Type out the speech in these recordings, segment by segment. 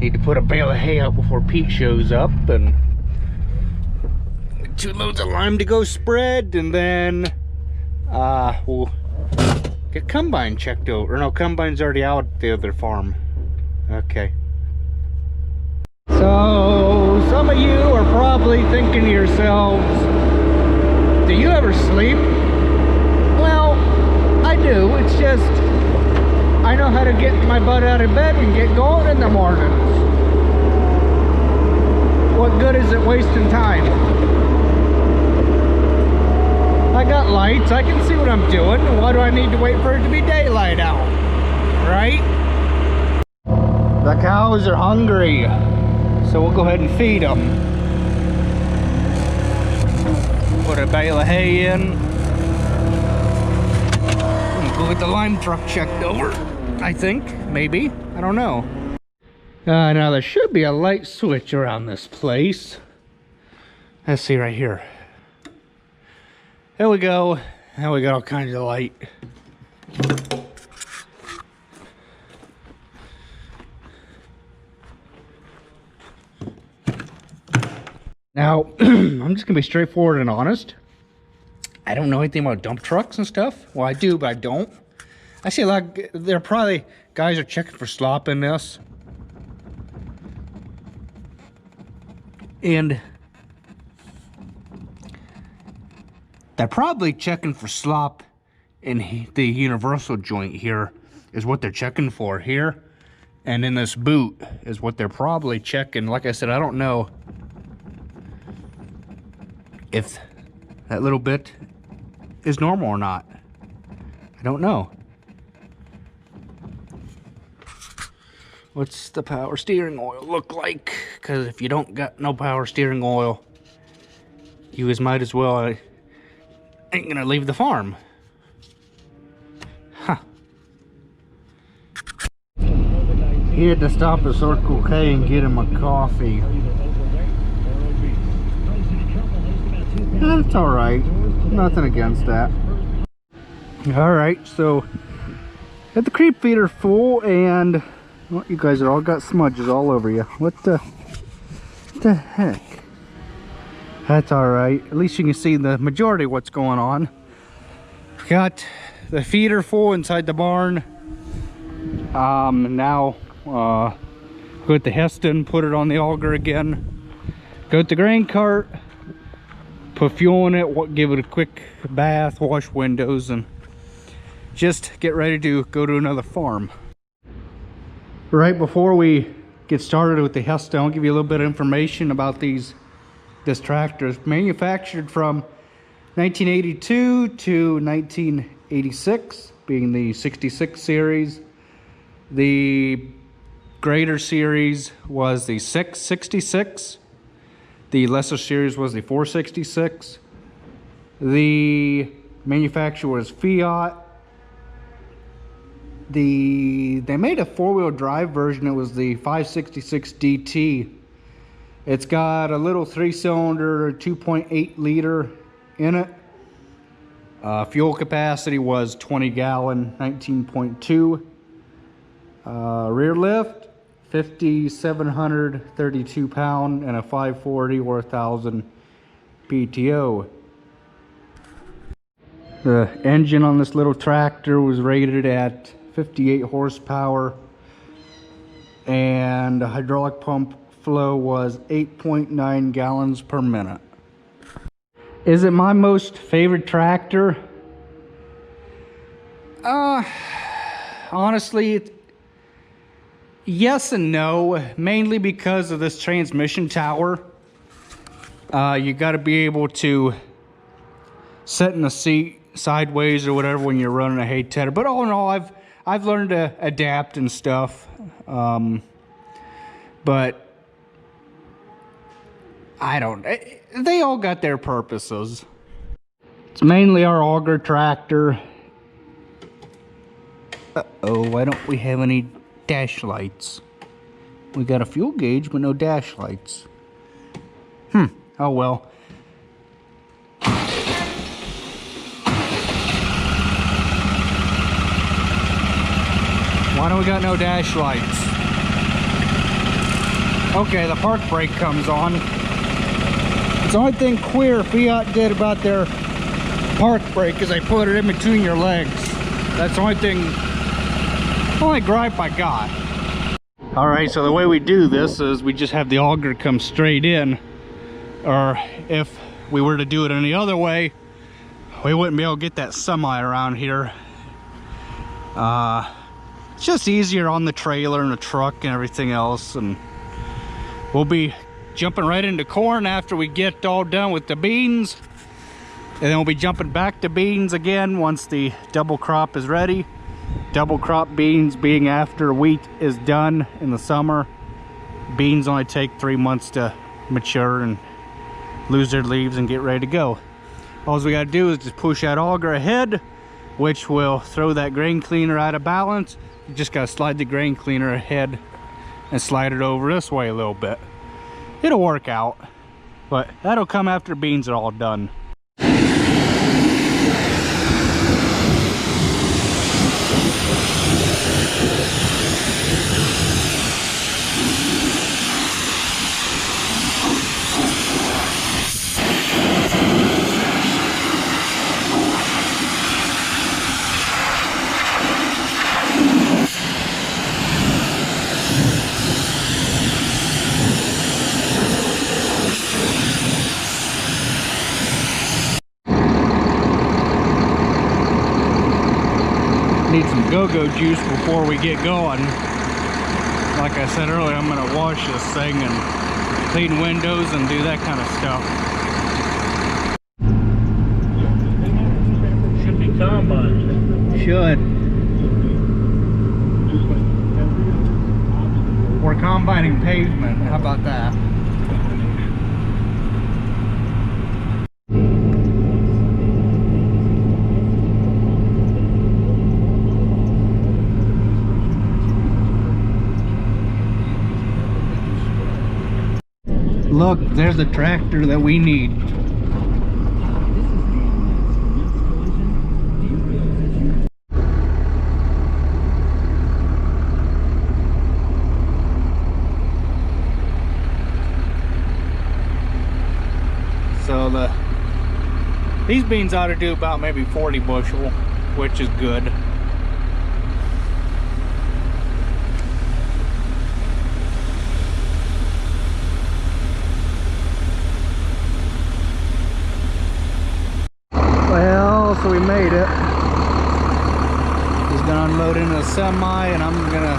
Need to put a bale of hay out before Pete shows up, and 2 loads of lime to go spread, and then we'll get combine checked over. No, combine's already out at the other farm. Okay. So some of you are probably thinking to yourselves, do you ever sleep? Well, I do. It's just I know how to get my butt out of bed and get going in the mornings. What good is it wasting time? I got lights, I can see what I'm doing. Why do I need to wait for it to be daylight out? Right? The cows are hungry, so we'll go ahead and feed them. Put a bale of hay in. We'll go get the lime truck checked over, I think, maybe, I don't know. Now there should be a light switch around this place. Let's see right here. There we go. Now we got all kinds of light. Now, I'm just gonna be straightforward and honest. I don't know anything about dump trucks and stuff. Well, I do, but I don't. I see a lot, there are probably guys are checking for slop in this. And they're probably checking for slop in the universal joint here is what they're checking for here. And in this boot is what they're probably checking. Like I said, I don't know if that little bit is normal or not. I don't know. What's the power steering oil look like? Because if you don't got no power steering oil, you might as well ain't gonna leave the farm. Huh. He had to stop at Circle K and get him a coffee. That's alright. Nothing against that. Alright, so got the creep feeder full, and well, you guys are all got smudges all over you. What the heck? That's alright. At least you can see the majority of what's going on. Got the feeder full inside the barn. Now go with the Heston, put it on the auger again. Go with the grain cart, put fuel in it, give it a quick bath, wash windows, and just get ready to go to another farm. Right before we get started with the Heston, I'll give you a little bit of information about this tractor. It's manufactured from 1982 to 1986, being the 66 series. The greater series was the 666. The lesser series was the 466. The manufacturer was Fiat. They made a four-wheel drive version. It was the 566 DT. It's got a little 3-cylinder 2.8 liter in it. Fuel capacity was 20 gallon, 19.2. Rear lift 5,732 pound and a 540 or 1,000 PTO. The engine on this little tractor was rated at 58 horsepower, and the hydraulic pump flow was 8.9 gallons per minute. Is it my most favorite tractor? Honestly, yes and no, mainly because of this transmission tower. You got to be able to sit in the seat sideways or whatever when you're running a hay tedder. But all in all, I've learned to adapt and stuff. But I don't. They all got their purposes. It's mainly our auger tractor. Uh-oh, why don't we have any dash lights? We got a fuel gauge, but no dash lights. Oh well. Why don't we got no dash lights? Okay, the park brake comes on. It's the only thing queer Fiat did about their park brake is they put it in between your legs. That's the only gripe I got. Alright, so the way we do this is we just have the auger come straight in. Or if we were to do it any other way, we wouldn't be able to get that semi around here. It's just easier on the trailer and the truck and everything else. And we'll be jumping right into corn after we get all done with the beans. And then we'll be jumping back to beans again once the double crop is ready. Double crop beans being after wheat is done in the summer. Beans only take 3 months to mature and lose their leaves and get ready to go. All we got to do is just push that auger ahead, which will throw that grain cleaner out of balance. You just got to slide the grain cleaner ahead and slide it over this way a little bit. It'll work out, but that'll come after beans are all done. Need some go-go juice before we get going. Like I said earlier, I'm gonna wash this thing and clean windows and do that kind of stuff. Should be combine. Should. We're combining pavement. How about that? Look, there's the tractor that we need. So these beans ought to do about maybe 40 bushel, which is good. Well, so we made it. He's gonna unload into the semi, and I'm gonna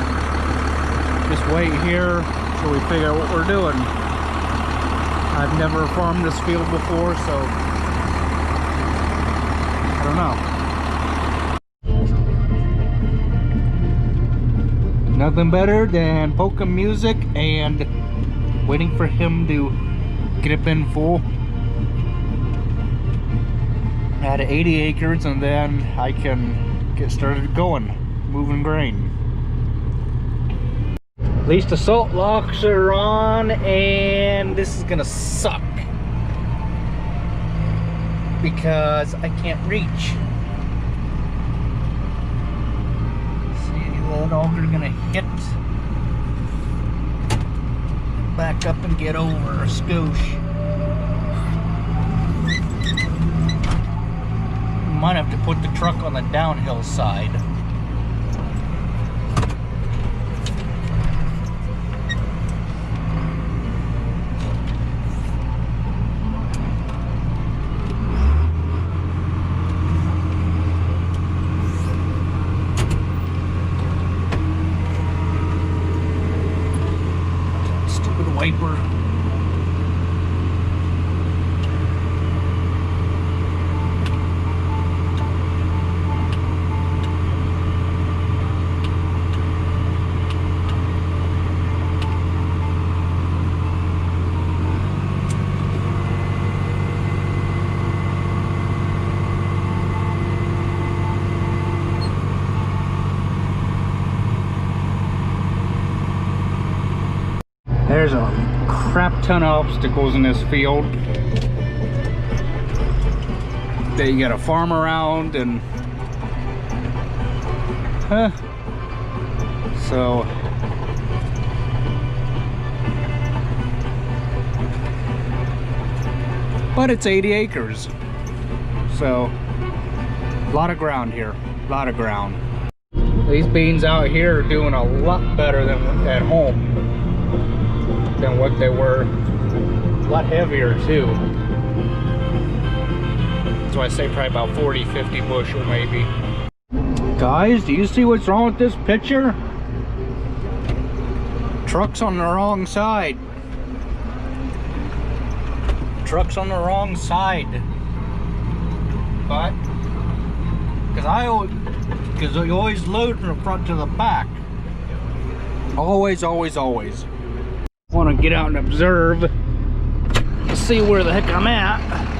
just wait here till we figure out what we're doing. I've never farmed this field before, so I don't know. Nothing better than polka music and waiting for him to get up in full. At 80 acres, and then I can get started going, moving grain. At least the salt locks are on, and this is gonna suck because I can't reach. See that auger gonna hit, back up and get over a skoosh. Might have to put the truck on the downhill side. Stupid wiper. There's a crap ton of obstacles in this field that you gotta farm around, and so but it's 80 acres. So, a lot of ground here, a lot of ground. These beans out here are doing a lot better than at home, than what they were. A lot heavier too. So I say probably about 40, 50 bushel maybe. Guys, do you see what's wrong with this picture? Truck's on the wrong side. Truck's on the wrong side. But, because you always load from the front to the back. Always, always, always. Want to get out and observe. See where the heck I'm at.